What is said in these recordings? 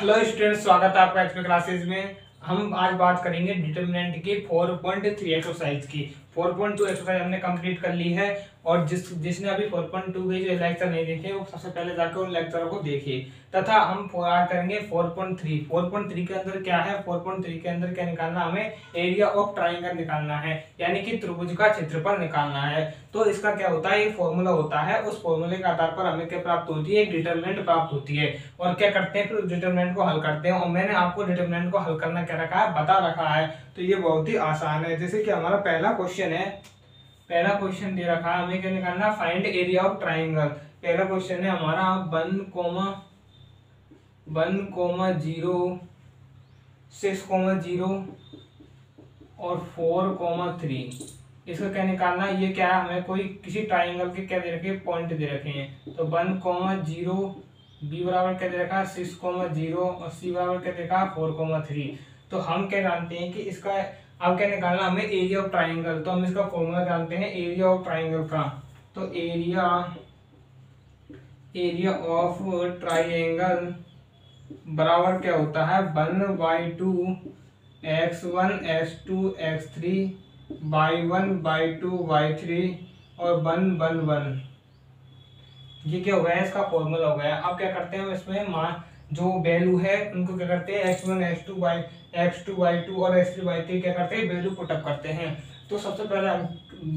Hello students, स्वागत है आपका एचपी क्लासेस में। हम आज बात करेंगे डिटरमिनेंट की 4.3 एक्सरसाइज की। 4.2 एक्सरसाइज हमने कंप्लीट कर ली है और जिसने अभी 4.2 के जो लेक्चर नहीं देखे वो सबसे पहले जाकर उन लेक्चरों को देखिए। तथा हम आज करेंगे 4.3। 4.3 के अंदर क्या है? 4.3 के अंदर क्या निकालना? हमें एरिया ऑफ ट्राइंगल निकालना है, यानी कि त्रिभुज का क्षेत्रफल निकालना है। तो इसका क्या होता है, ये फॉर्मूला होता है, उस फॉर्मूले के आधार पर हमें क्या प्राप्त होती है? एक डिटरमिनेंट प्राप्त होती है। और क्या करते हैं, फिर डिटरमिनेंट को हल करते हैं। और मैंने आपको डिटरमिनेंट को हल करना क्या रखा है, बता रखा है। तो ये बहुत ही आसान है। जैसे कि हमारा पहला क्वेश्चन है, पहला क्वेश्चन दे रखा है, हमें क्या निकालना? Find area of triangle. पहला क्वेश्चन है हमारा 1,0 6,0 और 4,3। इसका क्या निकालना है? ये क्या है, हमें कोई किसी ट्राइंगल के क्या दे रखे, पॉइंट दे रखे हैं। तो 1,0 बी बराबर क्या दे रखा है 6,0 और सी बराबर क्या दे रखा है 4,3। तो हम क्या जानते हैं कि इसका अब क्या निकालना हमें? Area of triangle. तो हम इसका फॉर्मूला जानते हैं एरिया ऑफ ट्राइंगल का। तो एरिया ऑफ ट्राइंगल बराबर क्या होता है? 1/2 x1 x2 x3 y1 y2 y3 और 1 ये क्या हो गया? इसका फॉर्मूला हो गया। अब क्या करते हैं हम इसमें मान जो वैल्यू है उनको क्या करते हैं? x1 x2 y2 और x3 y3 क्या करते हैं? वैल्यू पुटअप करते हैं। तो सबसे पहले हम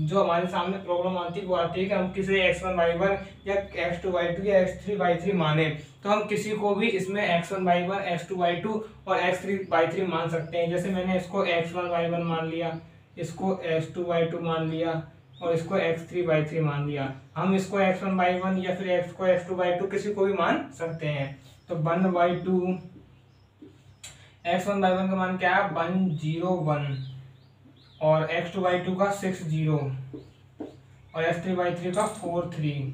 जो हमारे सामने प्रॉब्लम आती है वो आती है कि हम किसी x1 y1 या x2 y2 या x3 y3 माने। तो हम किसी को भी इसमें x1 y1 x2 y2 और x3 y3 मान सकते हैं। जैसे मैंने इसको x1 y1 मान लिया, इसको x2 y2 मान लिया और इसको x3 y3 मान लिया। हम इसको x1 y1 या फिर इसको x2 y2 किसी को भी मान सकते हैं। तो 1/2 x1 y1 का मान क्या है? 101 और x2 y2 का 60 और x3 y3 का 43।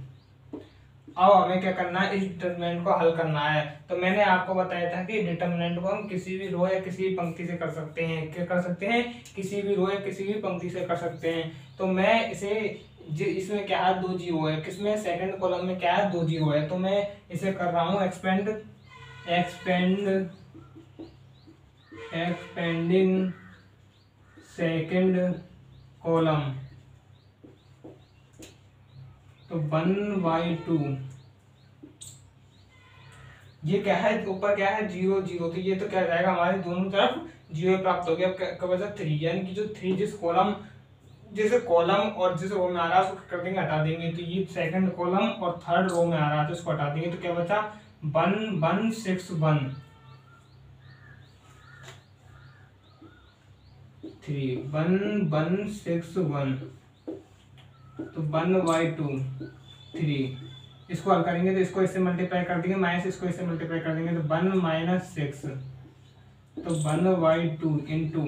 अब हमें क्या करना है? इस डिटरमिनेंट को हल करना है। तो मैंने आपको बताया था कि डिटरमिनेंट को हम किसी भी रो या किसी भी पंक्ति से कर सकते हैं। क्या कर सकते हैं? किसी भी रो या किसी भी पंक्ति से कर सकते हैं। तो मैं इसे इसमें क्या है? 2 जीरो है। किसमें? सेकंड कॉलम में क्या है? 2 जीरो है। तो मैं इसे कर रहा हूँ एक्सपेंडिंग सेकंड कॉलम। तो 1/2 ये क्या है? ऊपर क्या है? 0 0। तो ये तो क्या जाएगा? हमारे दोनों तरफ 0 प्राप्त हो गया। अब क्या बचा? 3, यानी कि जो 3 जिस कॉलम और जिस रो में आ रहा है उसको कर देंगे, हटा देंगे। तो ये सेकंड कॉलम और थर्ड रो में आ रहा है तो इसको हटा देंगे। तो क्या बचा? 1161 3 1161। तो 1/2 3 इसको हल करेंगे तो इसको इससे मल्टीप्लाई कर देंगे, माइनस इसको इससे मल्टीप्लाई कर देंगे तो 1 - 6। तो 1/2 इंटू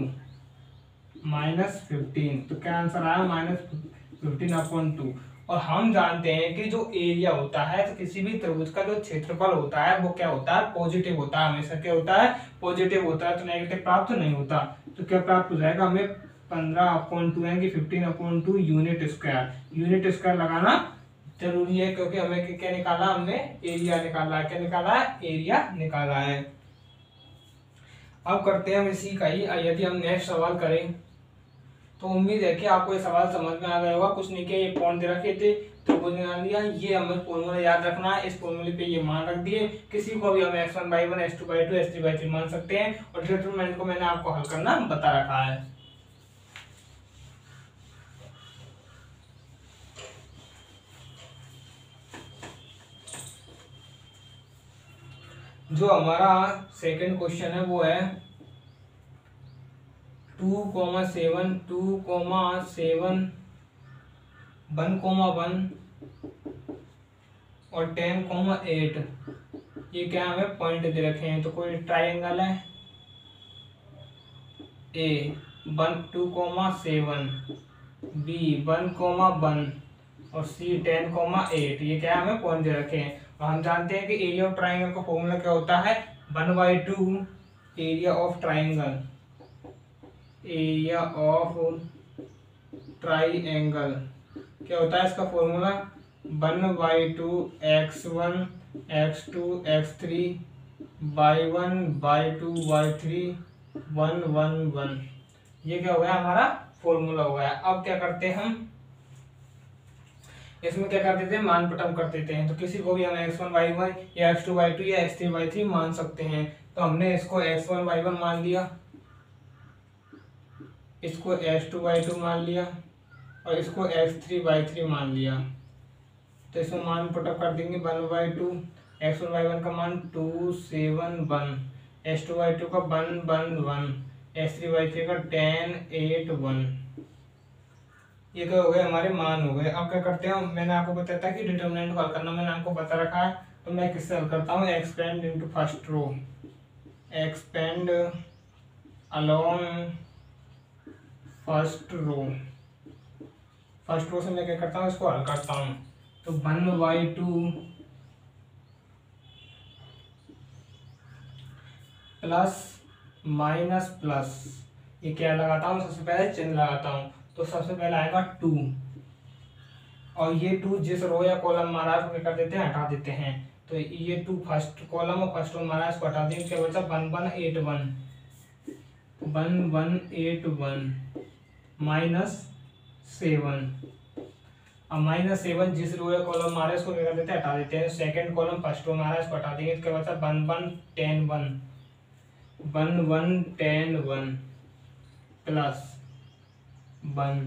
-15। तो क्या आंसर आया? -15/2। और हम जानते हैं कि जो एरिया होता है, तो किसी भी त्रिभुज का जो क्षेत्रफल होता है वो क्या होता है? पॉजिटिव होता है। हमेशा क्या होता है? पॉजिटिव होता है। तो नेगेटिव प्राप्त नहीं होता। तो क्या प्राप्त हो जाएगा हमें? 15/2 यानी कि 15/2 यूनिट स्क्वायर लगाना जरूरी है, क्योंकि हमें क्या निकाला? हमने एरिया निकाला है। क्या निकाला है? एरिया निकाला है। अब करते हैं हम इसी का ही, यदि हम नेक्स्ट सवाल करें तो उम्मीद है कि आपको ये सवाल समझ में आ गया होगा। कुछ नहीं किया, ये पॉइंट दे रखे थे तो कुछ निकाल दिया। ये हमें फॉर्मूला याद रखना है। इस फॉर्मूले पे ये मान रख दिए। किसी को भी हम x1 y1 x2 y2 x3 y3 मान सकते हैं। और डिटरमिनेंट को मैंने आपको हल करना बता रखा है। जो हमारा सेकंड क्वेश्चन है वो है 2,7 1,1 और 10,8। ये क्या हमें पॉइंट दे रखे हैं? तो कोई ट्राइंगल है A 2,7 B 1,1 और C 10,8। ये क्या हमें पॉइंट दे रखे हैं। और हम जानते हैं कि एरिया ऑफ ट्राइंगल का फॉर्मूला क्या होता है? 1/2 एरिया ऑफ ट्राइंगल। क्या होता है इसका formula? 1/2 x1 x2 x3 y1 y2 y3 1 1 1। ये क्या हो गया हमारा फॉर्मूला हो गया। अब क्या करते हैं हम इसमें क्या कर देते हैं मान पुटअप कर देते हैं। तो किसी को भी हम x1 y1 या x2 y2 या x3 y3 मान सकते हैं। तो हमने इसको x1 y1 मान लिया, इसको x2 y2 मान लिया और इसको x3 y3 मान लिया। तो इसमें मान पुटअप कर देंगे 1/2, x1 y1 का मान 2 7 1, x2 y2 का 1 1 1, x3 y3 का 10 8 1। ये क्या हो गए हमारे मान हो गए। अब क्या करते हैं मैंने आपको बताया था कि डिटरमिनेंट को हल करना मैंने आपको बता रखा है। तो मैं किससे हल करता हूँ expand into first row, expand along first row. First row से मैं क्या करता हूँ इसको हल करता हूँ। तो 1/2 प्लस माइनस प्लस, ये क्या लगाता हूँ सबसे पहले चिन्ह लगाता हूँ। तो सबसे पहले आएगा 2 और ये 2 जिस रो या कॉलम मारा है उसको क्या कर देते हैं हटा देते हैं। तो ये 2 फर्स्ट कॉलम और फर्स्ट रो मारा है इसको हटा देंगे। क्या बचा 1 1 8 1, 1 1 8 1 माइनस 7। अब माइनस 7 जिस रो या कॉलम मारा है इसको क्या कर देते हैं हटा देते हैं। सेकंड कॉलम फर्स्ट रो मारा है इसको हटा देंगे। क्या बचा 1 1 10 1, 1 1 10 1 प्लस 1।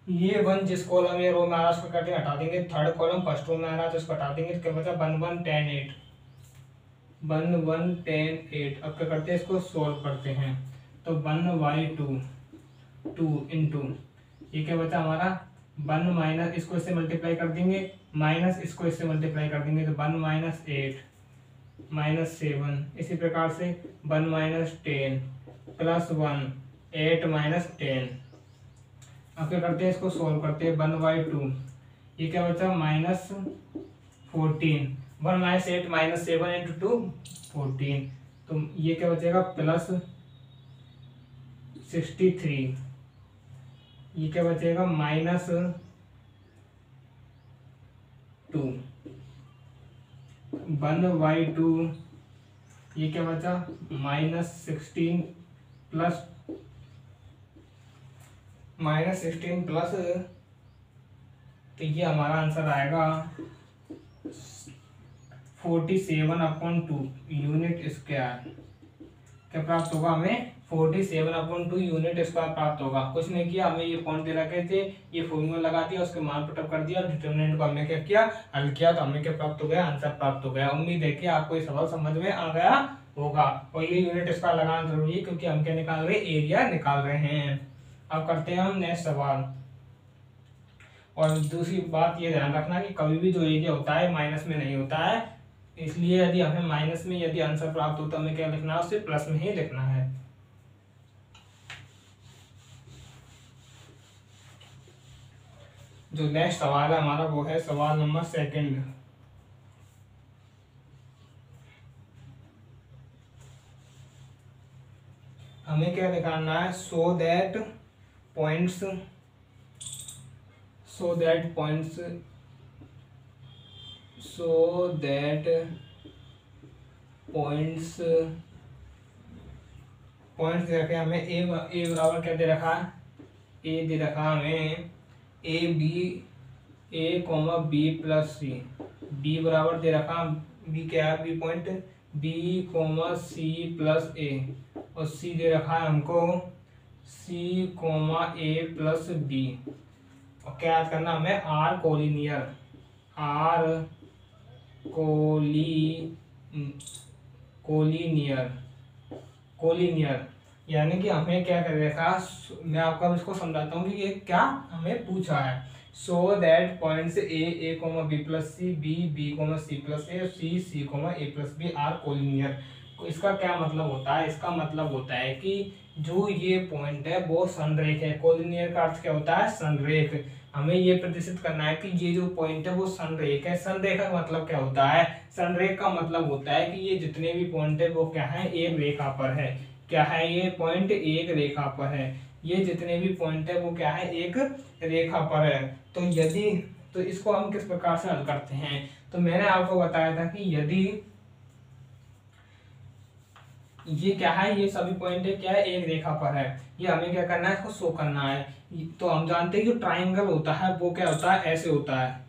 ये 1 जिस कॉलम या रो में आ रहा है उसको करके हटा देंगे। थर्ड कॉलम फर्स्ट रो में आ रहा है तो इसको हटा देंगे। क्या बचा 1 1 10 8, 1 1 10 8। अब क्या करते हैं इसको सोल्व करते हैं। तो 1/2 2 इंटू ये क्या बचा हमारा 1 माइनस इसको इससे मल्टीप्लाई कर देंगे, माइनस इसको इससे मल्टीप्लाई कर देंगे। तो 1 माइनस 8 माइनस 7, इसी प्रकार से 1 माइनस 10 प्लस 1 8 माइनस 10। अब क्या करते हैं इसको सोल्व करते हैं। 1/2 ये क्या बचा माइनस 14, 1 माइनस 8 माइनस 7 इंटू 2 14। तो ये क्या बचेगा प्लस 63। ये क्या बचेगा माइनस 2। 1/2 ये क्या बचा माइनस 16 प्लस तो ये हमारा आंसर आएगा 47/2 यूनिट स्क्वायर। क्या प्राप्त होगा हमें 47/2 यूनिट स्क्वायर प्राप्त होगा। कुछ नहीं किया, हमें ये पॉइंट दे रखे थे, ये फॉर्मूला लगा दिया, उसके मान पुटअप कर दिया, डिटरमिनेंट को हमने क्या किया हल किया। तो हमें क्या प्राप्त हो गया आंसर प्राप्त हो गया। उम्मीद है कि आपको ये सवाल समझ में आ गया होगा। और ये यूनिट स्क्वायर लगाना जरूरी है क्योंकि हम क्या निकाल रहे हैं एरिया निकाल रहे हैं। अब करते हैं हम नेक्स्ट सवाल। और दूसरी बात ये ध्यान रखना कि कभी भी जो एरिया होता है माइनस में नहीं होता है, इसलिए यदि हमें माइनस में यदि आंसर प्राप्त होता है हमें क्या लिखना है उसे प्लस में ही लिखना है। जो नेक्स्ट सवाल है हमारा वो है सवाल नंबर 2। हमें क्या निकालना है सो दैट पॉइंट्स दे रखे हमें ए बराबर क्या दे रखा है, ए दे रखा हमें A comma B plus C. B बराबर दे रखा बी क्या है B point B comma C plus A और सी दे रखा है हमको C comma A plus B. और क्या याद करना हमें आर कोलिनियर यानी कि हमें क्या कर रखा, मैं आपको अब इसको समझाता हूँ कि ये क्या हमें पूछा है। So that points A comma B plus C, B comma C plus A, C comma A plus B are collinear. इसका क्या मतलब होता है, इसका मतलब होता है कि जो ये पॉइंट है वो संरेख है। कोलिनियर का अर्थ क्या होता है संरेख। हमें ये प्रदर्शित करना है कि ये जो पॉइंट है वो संरेख है। संरेख का मतलब क्या होता है, संरेख का मतलब होता है कि ये जितने भी पॉइंट है वो क्या है एक रेखा पर है। क्या है ये पॉइंट एक रेखा पर है। ये जितने भी पॉइंट है वो क्या है एक रेखा पर है। तो इसको हम किस प्रकार से हल करते हैं। तो मैंने आपको बताया था कि यदि ये क्या है, ये सभी पॉइंट क्या है, एक रेखा पर है। ये हमें क्या करना है, इसको शो करना है। तो हम जानते हैं कि जो ट्राइंगल होता है वो क्या होता है, ऐसे होता है।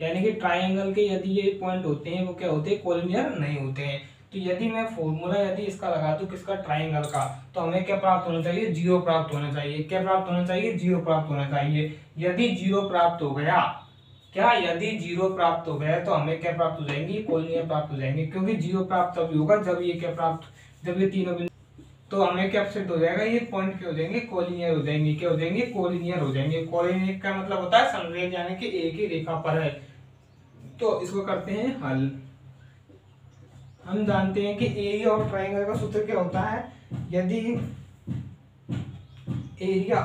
यानी कि ट्राइंगल के यदि ये पॉइंट होते हैं वो क्या होते हैं, कोलिनियर नहीं होते हैं। तो यदि मैं फॉर्मूला यदि इसका लगा दूं किसका, ट्राइंगल का, तो हमें क्या प्राप्त होना चाहिए, जीरो प्राप्त होना चाहिए। क्या प्राप्त होना चाहिए, जीरो प्राप्त होना चाहिए। यदि जीरो प्राप्त हो गया, क्या यदि जीरो प्राप्त हो गया तो हमें क्या प्राप्त हो जाएंगी, कोलिनियर प्राप्त हो जाएंगे। क्योंकि जीरो प्राप्त तभी होगा जब ये क्या प्राप्त, जब ये तीनों बिंदु, तो हमें क्या सिद्ध हो जाएगा, ये पॉइंट क्या हो जाएंगे, कोलिनियर हो जाएंगे। क्या हो जाएंगे, कोलिनियर हो जाएंगे। कोलिनियर का मतलब होता है समरेख, यानी कि एक ही रेखा पर है। तो इसको करते हैं हल। हम जानते हैं कि एरिया ऑफ ट्राइंगल का सूत्र क्या होता है, यदि एरिया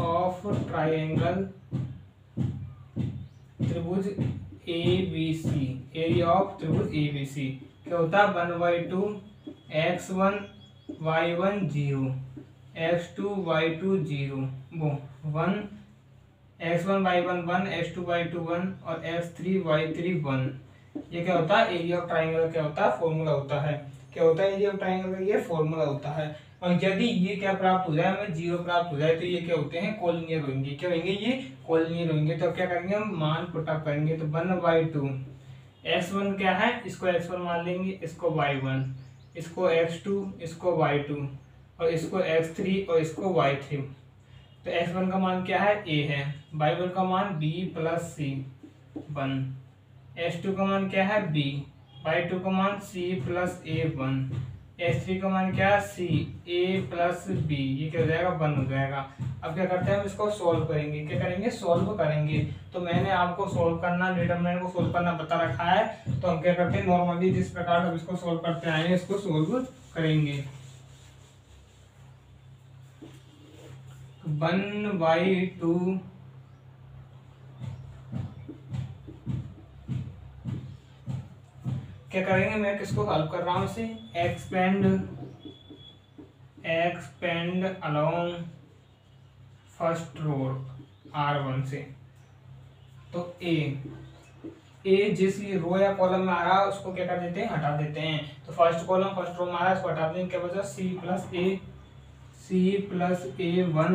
ऑफ ट्राइंगल त्रिभुज ABC, एरिया ऑफ त्रिभुज ABC क्या होता है, 1/2 x1 y1 0 x2 y2 0 वो 1 x1 y1 1 x2 y2 1 और x3 y3 1। ये क्या होता है, एरिया ऑफ ट्राइंगल क्या होता है, फॉर्मूला होता है। क्या होता है एरिया ऑफ ट्राइंगल का, ये फॉर्मूला होता है। और यदि ये क्या प्राप्त हो जाए, हमें जीरो प्राप्त हो जाए, तो ये क्या होते हैं, कोलिनियर होंगे। क्या होंगे, ये कोलिनियर होंगे। तो क्या करेंगे, हम मान पुटअप करेंगे। तो 1/2 x1 क्या है, इसको x1 मान लेंगे, इसको y1, इसको x2, इसको y2 और इसको x3 और इसको y3। तो x1 का मान क्या है, a है, y1 का मान b प्लस c 1, x2 का मान क्या है, b, y2 का मान c प्लस a 1, x3 का मान क्या है, c a प्लस b। ये क्या हो जाएगा, 1 हो जाएगा। अब क्या करते हैं, हम इसको सोल्व करेंगे। क्या करेंगे, सोल्व करेंगे। तो मैंने आपको सोल्व करना, डिटरमिनेंट को सोल्व करना बता रखा है। तो हम क्या करते हैं, नॉर्मली जिस प्रकार हम इसको सोल्व करते आए हैं, इसको सोल्व करेंगे। 1/2 क्या करेंगे, मैं किसको सॉल्व कर रहा हूं, इसे एक्सपेंड अलोंग फर्स्ट रो R1 से। तो ए जिस रो या कॉलम में आ रहा है उसको क्या कर देते हैं, हटा देते हैं। तो फर्स्ट कॉलम फर्स्ट रो में आ रहा है, इसको हटा देंगे। क्या बचा, C plus A1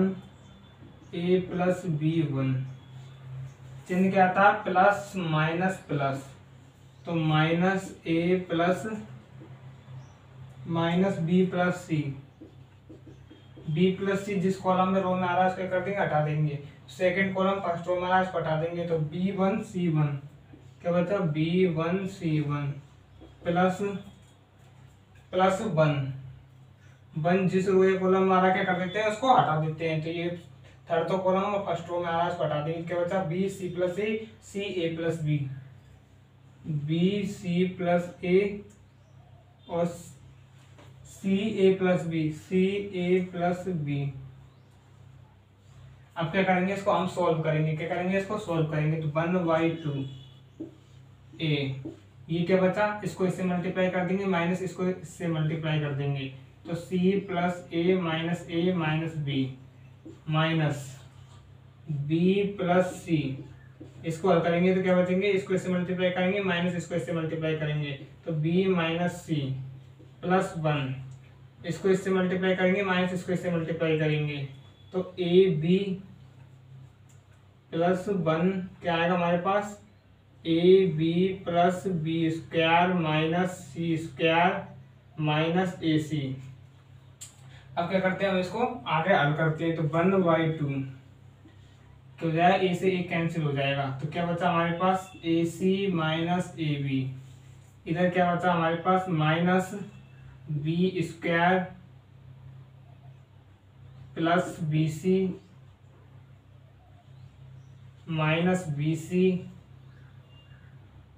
A plus B1। चिन्ह क्या था, प्लस माइनस प्लस, तो minus A plus minus B plus C। B plus C जिस कॉलम में रो में आ रहा है उसको कर देंगे, हटा देंगे। सेकंड कॉलम फर्स्ट रो में आ रहा है, इसको हटा देंगे। तो B1 C1 क्या बचा, B1 C1 प्लस 1 जिस रो या कॉलम में आ रहा है, क्या कर देते हैं, उसको हटा देते हैं। तो ये थर्ड तो कॉलम और फर्स्ट रो में आ रहा है, इसको हटा देंगे। क्या बचा, B C plus A C A plus B, B C plus A और C A plus B C A plus B। अब क्या करेंगे, इसको हम सॉल्व करेंगे। क्या करेंगे, इसको सॉल्व करेंगे। तो 1/2 A, ये क्या बचा, इसको इससे मल्टीप्लाई कर देंगे, माइनस इसको इससे मल्टीप्लाई कर देंगे। तो C plus A minus B minus B plus C। इसको हल करेंगे तो क्या बचेंगे, इसको इससे मल्टीप्लाई करेंगे, माइनस इसको इससे मल्टीप्लाई करेंगे। तो B माइनस C प्लस 1, इसको इससे मल्टीप्लाई करेंगे, माइनस इसको इससे मल्टीप्लाई करेंगे। तो AB प्लस 1 क्या आएगा हमारे पास, AB plus B square minus C square minus AC। अब क्या करते हैं, हम इसको आगे हल करते हैं। तो 1/2 तो जाए, ए से ए कैंसिल हो जाएगा। तो क्या बचा हमारे पास, AC माइनस AB। इधर क्या बचा हमारे पास, minus B square plus BC minus BC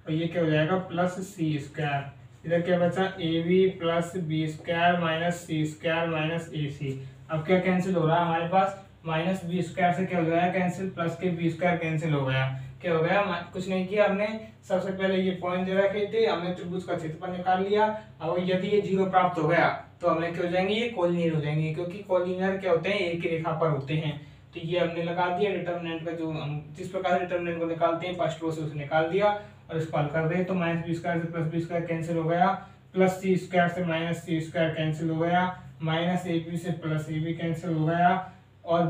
और ये क्या हो जाएगा, प्लस C स्क्वायर। इधर क्या बचा, AB plus B square minus C square minus AC। अब क्या कैंसिल हो रहा है हमारे पास, माइनस B स्क्वायर से क्या हो गया कैंसिल, प्लस के B स्क्वायर कैंसिल हो गया। क्या हो गया, कुछ नहीं किया हमने, सबसे पहले ये पॉइंट दे रखे थे, हमने त्रिभुज का क्षेत्रफल निकाल लिया। अब यदि ये जीरो प्राप्त हो गया तो हमें क्या हो जाएंगे, ये कोलिनियर हो जाएंगे। क्योंकि कोलिनियर क्या होते हैं, एक ही रेखा पर होते हैं। तो ये हमने लगा दिया डिटरमिनेंट का, जो हम जिस प्रकार डिटरमिनेंट को निकालते हैं फर्स्ट रो से उसे निकाल दिया। और इसको हल कर दे तो माइनस बी स्क्वायर से प्लस बी स्क्वायर कैंसिल हो गया, प्लस सी स्क्वायर से माइनस सी स्क्वायर कैंसिल हो गया, माइनस ए बी से प्लस ए बी कैंसिल हो गया, और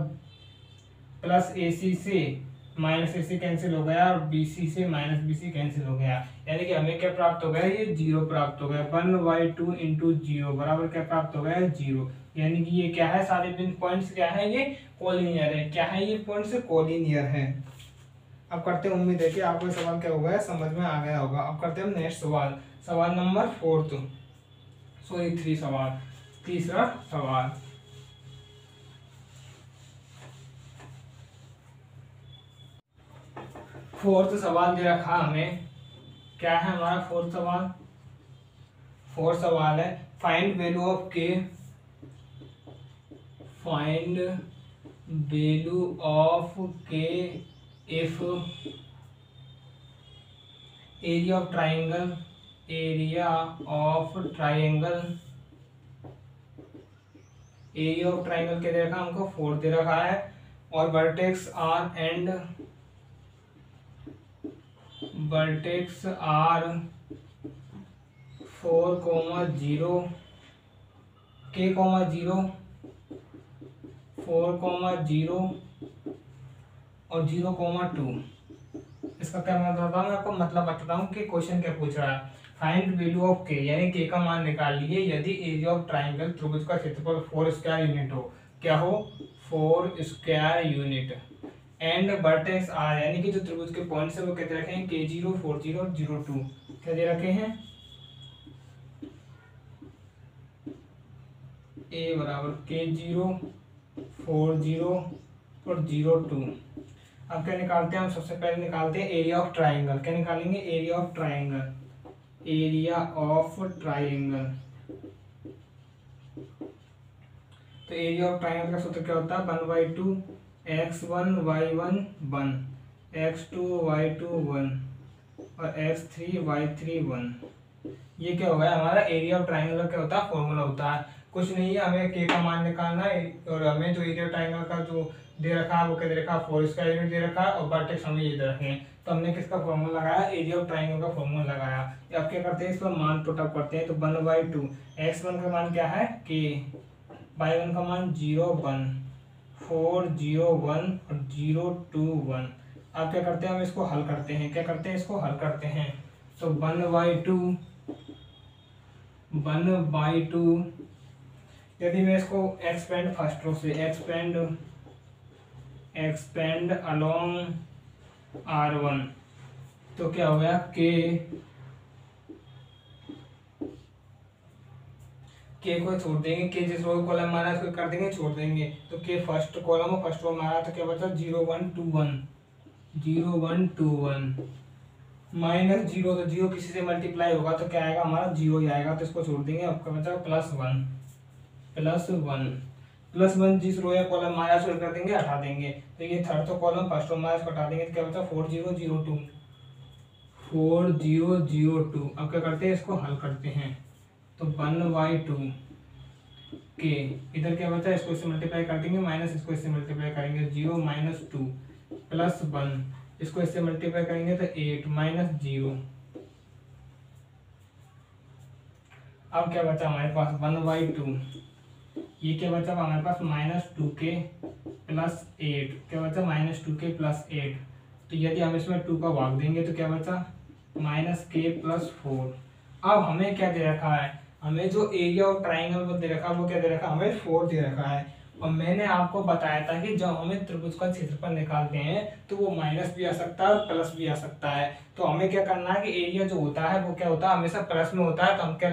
प्लस ए सी से माइनस ए सी कैंसिल हो गया, और बी सी से माइनस बी सी कैंसिल हो गया। यानी कि हमें क्या प्राप्त हो गया, ये जीरो प्राप्त हो गया। 1/2 इंटू जीरो बराबर क्या प्राप्त हो गया, जीरो। यानी कि ये क्या है, सारे बिंदु पॉइंट्स क्या है, ये कोलिनियर है। क्या है ये पॉइंट्स, कोलिनियर है। अब करते हैं, उम्मीद है कि आपको सवाल क्या हो गया, समझ में आ गया होगा। अब करते हैं नेक्स्ट सवाल, सवाल नंबर तीसरा सवाल। फोर्थ सवाल दे रखा हमें, क्या है हमारा फोर्थ सवाल है फाइंड वैल्यू ऑफ के, फाइंड वैल्यू ऑफ के इफ एरिया ऑफ ट्राइंगल क्या दे रखा हमको, 4 दे रखा है, और वर्टेक्स आर 4,0 k, 0 4,0 और 0,2। इसका क्या मतलब बताता हूँ मैं आपको, मतलब बताता हूँ कि क्वेश्चन क्या पूछ रहा है। फाइंड वैल्यू ऑफ के, यानी के का मान निकाल लीजिए यदि एरिया ऑफ ट्राइंगल त्रिभुज का क्षेत्रफल 4 स्क्वायर यूनिट हो। क्या हो, 4 square unit, and vertex R, यानी कि जो त्रिभुज के पॉइंट्स है वो कहते रखे हैं K0, 40 और 02। क्या दे रखे हैं, A बराबर K0, 40 और 02। अब क्या निकालते हैं हम, सबसे पहले निकालते हैं एरिया ऑफ ट्राइंगल। क्या निकालेंगे, एरिया ऑफ ट्राइंगल। तो एरिया ऑफ ट्राइंगल का सूत्र क्या होता है, 1/2 x1 y1 1, x2 y2 1 और x3 y3 1। ये क्या हो गया हमारा एरिया ऑफ ट्राइंगल का क्या होता है, फॉर्मूला होता है। कुछ नहीं है, हमें के का मान निकालना है, और हमें जो एरिया ऑफ ट्राइंगल का जो दे रखा है वो क्या दे रखा है, 4 स्क्वायर यूनिट दे रखा है, और वर्टेक्स हमें ये दे रखे हैं। तो हमने किसका फॉर्मूला लगाया, एरिया ऑफ ट्राइंगल का फॉर्मूला लगाया। अब क्या करते हैं, इस पर मान पुट अप करते हैं। तो 1/2 x1 का मान क्या है k, y1 का मान 0 1 4 0 1 और 0 2 1। अब क्या करते हैं, हम इसको हल करते हैं। क्या करते हैं, इसको हल करते हैं। तो 1/2 यदि मैं इसको एक्सपेंड फर्स्ट रो से एक्सपेंड अलोंग R1, तो क्या हो गया, के को छोड़ देंगे, के जिस रो कॉलम मारा उसको कर देंगे, छोड़ देंगे। तो के फर्स्ट कॉलम और फर्स्ट रो मारा, तो क्या बचा 0 1 2 1 माइनस 0, तो 0 किसी से मल्टीप्लाई होगा तो क्या आएगा हमारा, 0 ही आएगा। तो इसको छोड़ देंगे। आपका बचा +1 जिस रो या कॉलम मारा उसको कर देंगे, हटा देंगे। तो ये थर्ड तो कॉलम फर्स्ट रो मारा इसको हटा देंगे, तो क्या बचा 4 0 0 2 4 0 0 2। अब क्या करते हैं, इसको हल करते हैं। तो 1/2 के इधर क्या बचा, इसको इससे मल्टीप्लाई कर देंगे, माइनस इसको इससे मल्टीप्लाई करेंगे 0 -2 +1, इसको इससे मल्टीप्लाई करेंगे तो 8 -0। अब क्या बचा हमारे पास 1/2, ये क्या बचा हमारे पास -2k + 8। क्या बचा -2k + 8। तो यदि हम इसमें 2 का भाग देंगे तो क्या बचा -k + 4। अब हमें क्या दे रखा है, हमें जो एरिया ऑफ ट्राइंगल को दे रखा है वो क्या दे रखा है, हमें 4 दे रखा है। और मैंने आपको बताया था कि जब हमें त्रिभुज का क्षेत्रफल निकालते हैं तो वो माइनस भी आ सकता है और प्लस भी आ सकता है। तो हमें क्या करना है कि एरिया जो होता है वो क्या होता है, हमेशा प्लस में होता है। तो हम क्या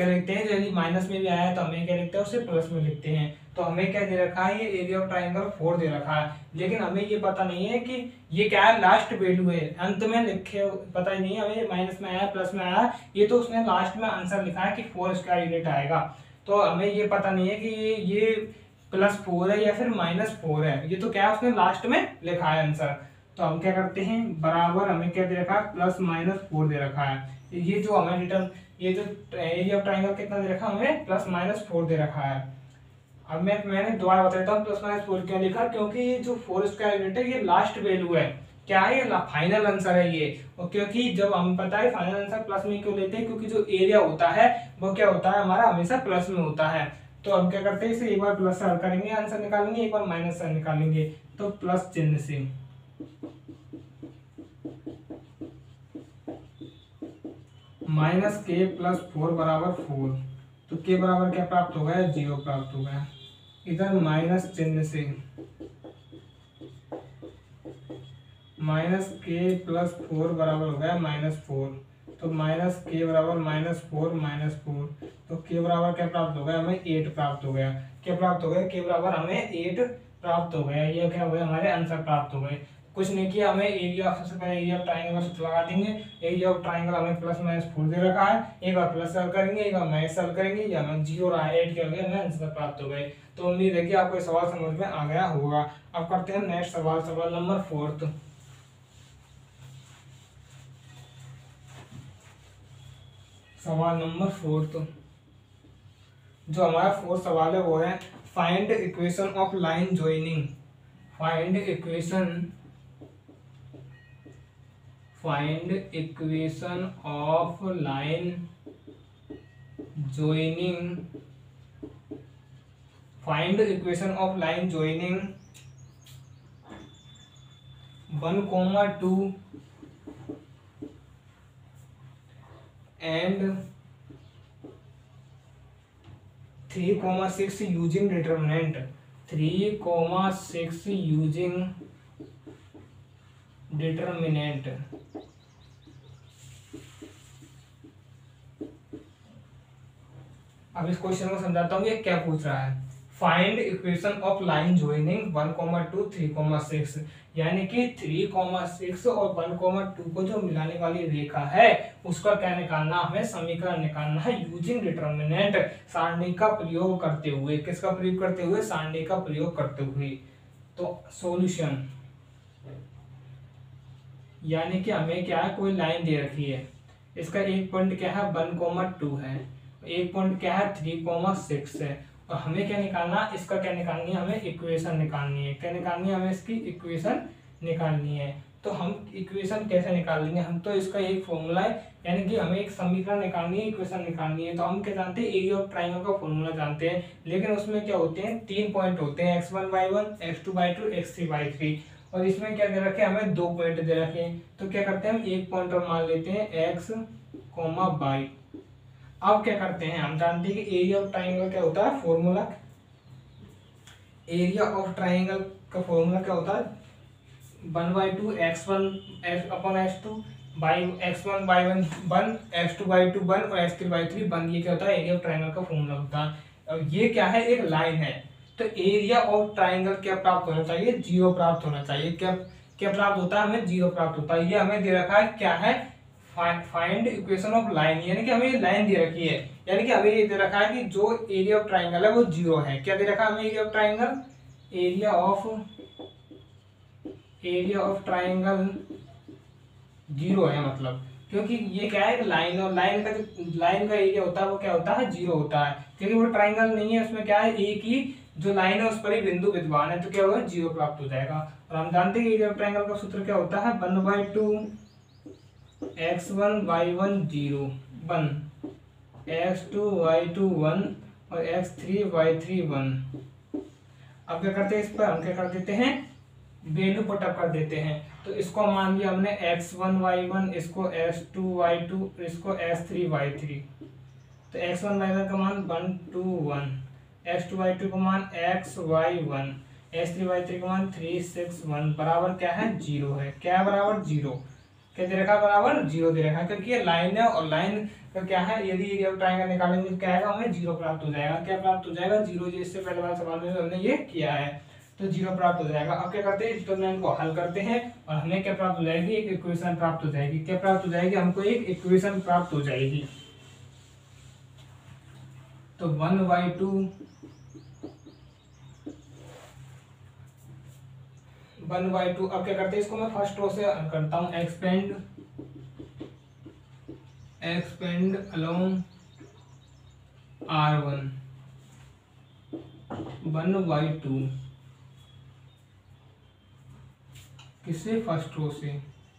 लिखते हैं, यदि माइनस में भी आया है तो हमें क्या लिखते हैं, उसे प्लस में लिखते हैं। तो हमें क्या दे रखा है, ये एरिया ऑफ ट्राइंगल 4 दे रखा है। लेकिन हमें ये पता नहीं है कि ये क्या है, लास्ट वैल्यू है, अंत में लिखे पता ही नहीं है हमें माइनस में आया प्लस में आया। ये तो उसने लास्ट में आंसर लिखा है कि 4 स्क्वायर यूनिट आएगा। तो हमें ये पता नहीं है कि ये +4 है या फिर -4 है। ये तो क्या है, उसने लास्ट में लिखा है आंसर। तो हम क्या करते हैं, बराबर हमें क्या दे रखा है, +-4 दे रखा है। ये जो हमें रिटर्न, ये जो एरिया ऑफ ट्राइंगल कितना दे रखा है हमें, +-4 दे रखा है। अब मैंने दोबारा बता देता हूँ +-4 क्यों लिखा, क्योंकि ये जो 4 स्क्वायर यूनिट है ये लास्ट वैल्यू है। क्या है, ये फाइनल आंसर है ये। और क्योंकि जब हम पता है फाइनल आंसर प्लस में क्यों लेते हैं, क्योंकि जो एरिया होता है वो क्या होता है हमारा, हमेशा प्लस में होता है। तो हम क्या करते हैं, इसे एक बार प्लस से करेंगे आंसर निकालेंगे, एक बार माइनस से निकालेंगे। तो प्लस चिन्ह से माइनस के प्लस 4 बराबर 4, तो के बराबर क्या प्राप्त हो गया, 0 प्राप्त हो गया। इधर माइनस चिन्ह से माइनस के प्लस 4 बराबर हो गया -4, तो माइनस के बराबर -4 तो के बराबर क्या प्राप्त हो गया, हमें 8 प्राप्त हो गया। क्या प्राप्त हो गया, के बराबर हमें 8 प्राप्त हो गया। ये क्या हो गया, हमारे आंसर प्राप्त हो गए। कुछ नहीं किया, हमें एरिया ऑफ, सबसे पहले एरिया ऑफ ट्राइंगल का सूत्र लगा देंगे। एरिया ऑफ ट्राइंगल हमें +-4 दे रखा है, एक बार प्लस सॉल्व करेंगे, एक बार माइनस सॉल्व करेंगे, या हमें 0 रहा है 8 के हो गए, हमें आंसर प्राप्त हो गए। तो उम्मीद है कि आपको सवाल समझ में आ गया होगा। अब करते हैं नेक्स्ट सवाल, सवाल नंबर 4। सवाल नंबर 4, जो हमारा 4 सवाल है वो है find equation of line joining. Find equation of line joining. Find equation of line joining 1, 2 and 3, 6 using determinant 3, 6 using determinant। अब इस क्वेश्चन को समझाता हूँ, ये क्या पूछ रहा है। Find equation of line joining 1, 2, 3, 6, यानी कि 3, 6 और 1, 2 को जो मिलाने वाली रेखा है उसका क्या निकालना, हमें समीकरण निकालना है यूजिंग डिटर्मिनेंट, सारणी का प्रयोग करते हुए। किसका प्रयोग करते हुए, सारणी का प्रयोग करते हुए। तो सॉल्यूशन, यानी कि हमें क्या है, कोई लाइन दे रखी है, इसका एक पॉइंट क्या है 1, 2 है, एक पॉइंट क्या है 3, 6 है, और हमें क्या निकालना, इसका क्या निकालनी है, हमें इक्वेशन निकालनी है। क्या निकालनी है, हमें इसकी इक्वेशन निकालनी है। तो हम इक्वेशन कैसे निकाल लेंगे, हम तो इसका एक फॉर्मूला है, यानी कि हमें एक समीकरण निकालनी है, इक्वेशन निकालनी है। तो हम क्या जानते हैं, एरिया ऑफ ट्राइंगल का फॉर्मूला जानते हैं, लेकिन उसमें क्या होते हैं, 3 पॉइंट होते हैं, x1/1, x2/2, x3/3, और इसमें क्या दे रखे हैं, हमें 2 पॉइंट दे रखे हैं। तो क्या करते हैं, हम एक पॉइंट और मान लेते हैं x, y। अब क्या करते हैं, हम जानते हैं कि एरिया ऑफ ट्राइंगल क्या होता है, फॉर्मूला, एरिया ऑफ ट्राइंगल का फॉर्मूला क्या होता है, 1/2 x1/x2 x1/1 1, x2/2 1 और x3/3 1। ये क्या होता है, एरिया ऑफ ट्राइंगल का फॉर्मूला होता है। और ये क्या है, एक लाइन है। तो एरिया ऑफ ट्राइंगल क्या प्राप्त होना चाहिए, 0 प्राप्त होना चाहिए। क्या क्या प्राप्त होता है, हमें 0 प्राप्त होता है। ये हमें दे रखा है, क्या है, फाइंड इक्वेशन ऑफ लाइन, यानी कि हमें ये लाइन दे रखी है, यानी कि हमें ये दे रखा है कि जो एरिया ऑफ ट्राइंगल है वो 0 है। क्या दे रखा है हमें, area of triangle, area of triangle 0 है, मतलब क्योंकि ये क्या है, लाइन, और लाइन का एरिया होता है वो क्या होता है, 0 होता है, क्योंकि वो ट्राइंगल नहीं है, उसमें क्या है, एक ही जो लाइन है उस पर ही बिंदु विद्यमान है, तो क्या होगा, 0 प्राप्त हो जाएगा। और हम जानते हैं एरिया ऑफ ट्राइंगल का सूत्र क्या होता है, 1/2 x1/1 0 1, x2/2 1 और x3/3 1। अब क्या करते हैं, इस पर हम क्या कर देते हैं, वैल्यू पुटअप कर देते हैं। तो इसको मान लिया हमने x1/1, इसको x2/2, इसको x3/3। तो x1/1 का मान 1, 2 1, x2/2 का मान x/1, x3/3 का मान 3, 6 1 बराबर क्या है, 0 है। क्या बराबर 0, क्या दे रखा, बराबर 0 दे रखा है, क्योंकि ये लाइन है, और लाइन का क्या है, यदि एरिया ऑफ ट्राइंगल निकालेंगे तो क्या आएगा, हमें 0 प्राप्त हो जाएगा। क्या प्राप्त हो जाएगा, 0। इससे पहले वाले सवाल में हमने ये किया है, तो 0 प्राप्त हो जाएगा। अब क्या करते हैं, डिटरमिनेंट को हल करते हैं, और हमें क्या प्राप्त हो जाएगी, एक इक्वेशन प्राप्त हो जाएगी। क्या प्राप्त हो जाएगी, हमको एक इक्वेशन प्राप्त हो जाएगी। तो 1/2 अब क्या करते हैं, इसको मैं फर्स्ट रो से करता हूं, एक्सपेंड अलोंग R1 1/2 किससे, फर्स्ट रो से।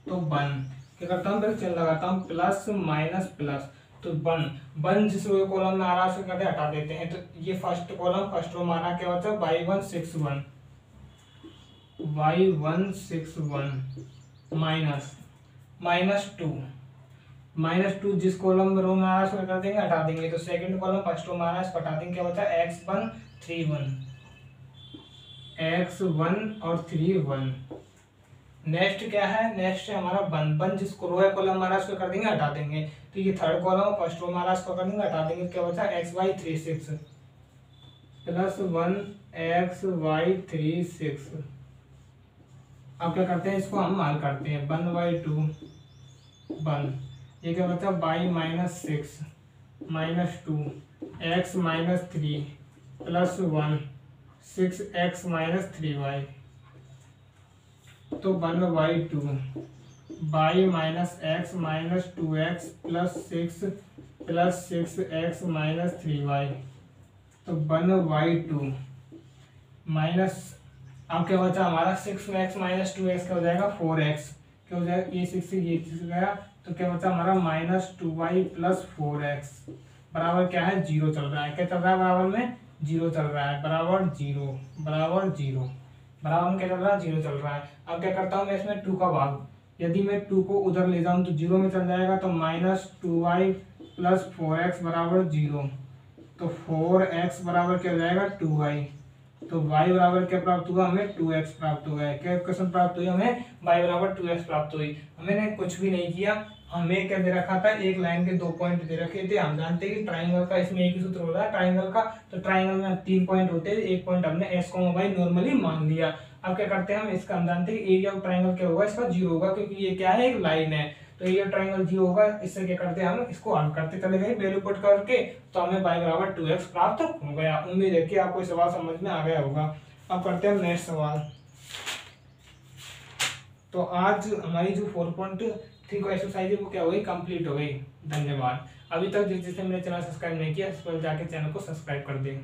तो वन क्या करता हूँ, फिर चेन लगाता हूँ प्लस माइनस प्लस, तो वन वन जिस रो कॉलम में आ रहा है उसको कहते हटा देते हैं। तो ये फर्स्ट कॉलम फर्स्ट रो माना क्या होता है, y161 माइनस -2 जिस कॉलम में रो में आ रहा है उसको कर देंगे, हटा देंगे। तो सेकंड कॉलम फर्स्ट रो में आ रहा है इसको हटा देंगे, क्या बचा x1 और 3 1। नेक्स्ट क्या है, नेक्स्ट है हमारा वन जिस रो है कॉलम में आ रहा है उसको कर देंगे, हटा देंगे। तो ये थर्ड कॉलम फर्स्ट रो में आ रहा है इसको कर देंगे, हटा देंगे, क्या बचा xy36 प्लस 1xy36। अब क्या करते हैं, इसको हम हल करते हैं, 1/2 1, ये क्या बचा y-6 -2 x-3 plus 1 6x - 3y। तो 1/2 y-x - 2x plus 6 plus 6x - 3y। तो 1/2 माइनस, अब क्या बचा हमारा 6x - 2x क्या हो जाएगा 4x, क्या हो जाएगा, ये 6 से ये गया, तो क्या बचा हमारा -2y प्लस 4x बराबर क्या है 0 चल रहा है। क्या चल रहा है, बराबर में 0 चल रहा है, बराबर 0 बराबर 0 बराबर में क्या चल रहा है 0 चल रहा है। अब क्या करता हूँ मैं इसमें 2 का भाग, यदि मैं 2 को उधर ले जाऊँ तो 0 में चल जाएगा, तो -2y प्लस 4x बराबर 0। तो 4x बराबर क्या हो जाएगा 2y। तो y बराबर क्या प्राप्त हुआ हमें 2x प्राप्त हुआ है। क्या क्वेश्चन प्राप्त हुई हमें, y बराबर 2x प्राप्त हुई। हमने कुछ भी नहीं किया, हमें क्या दे रखा था, एक लाइन के 2 पॉइंट दे रखे थे। हम जानते हैं कि ट्राइंगल का इसमें एक ही सूत्र होता है ट्राइंगल का, तो ट्राइंगल में 3 पॉइंट होते हैं, एक पॉइंट हमने x, y नॉर्मली मान लिया। अब क्या करते हैं हम इसका, हम जानते हैं एरिया ऑफ ट्राइंगल क्या होगा, इसका 0 होगा, क्योंकि ये क्या है एक लाइन है, तो एरिया ऑफ ट्राइंगल 0 होगा। इससे क्या करते हैं हम इसको हल करते चले गए वैल्यू पुट करके, तो हमें y बराबर 2x प्राप्त हो गया। उम्मीद है कि आपको सवाल समझ में आ गया होगा। अब करते हैं नेक्स्ट सवाल। तो आज हमारी जो 4.3 को एक्सरसाइज है वो क्या हो गई, कंप्लीट हो गई। धन्यवाद। अभी तक जिसने मेरे चैनल सब्सक्राइब नहीं किया इस पर जाके चैनल को सब्सक्राइब कर दें।